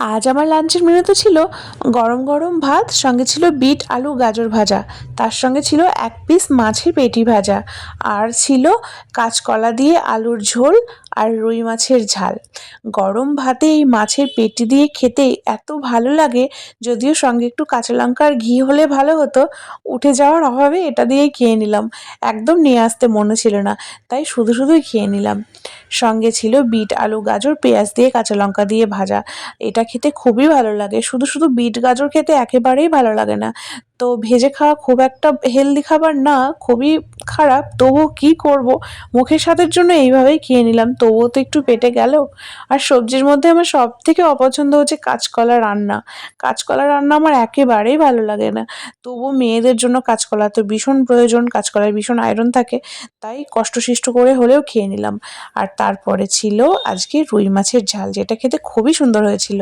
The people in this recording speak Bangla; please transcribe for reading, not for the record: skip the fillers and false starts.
আজ আমার লাঞ্চের মেনুতে ছিল গরম গরম ভাত, সঙ্গে ছিল বিট আলু গাজর ভাজা, তার সঙ্গে ছিল এক পিস মাছের পেটি ভাজা, আর ছিল কাঁচকলা দিয়ে আলুর ঝোল আর রুই মাছের ঝাল। গরম ভাতে এই মাছের পেটি দিয়ে খেতে এত ভালো লাগে, যদিও সঙ্গে একটু কাঁচা লঙ্কা আর ঘি হলে ভালো হতো। উঠে যাওয়ার অভাবে এটা দিয়েই খেয়ে নিলাম। একদম নিয়ে আসতে মনে ছিল না, তাই শুধু শুধুই খেয়ে নিলাম। সঙ্গে ছিল বিট আলু গাজর পেঁয়াজ দিয়ে কাঁচা লঙ্কা দিয়ে ভাজা। এটা খেতে খুবই ভালো লাগে। শুধু শুধু বিট গাজর খেতে একেবারেই ভালো লাগে না। তো ভেজে খাওয়া খুব একটা হেলদি খাবার না, খুবই খারাপ। তবুও কি করব, মুখের স্বাদের জন্য এইভাবেই খেয়ে নিলাম, তবুও তো একটু পেটে গেল। আর সবজির মধ্যে আমার সব থেকে অপছন্দ হচ্ছে কাঁচকলা রান্না। কাঁচকলা রান্না আমার একেবারেই ভালো লাগে না। তবুও মেয়েদের জন্য কাঁচকলা তো ভীষণ প্রয়োজন, কাঁচকলায় ভীষণ আয়রন থাকে, তাই কষ্টসিষ্ট করে হলেও খেয়ে নিলাম। আর তারপরে ছিল আজকে রুই মাছের ঝাল, যেটা খেতে খুবই সুন্দর হয়েছিল।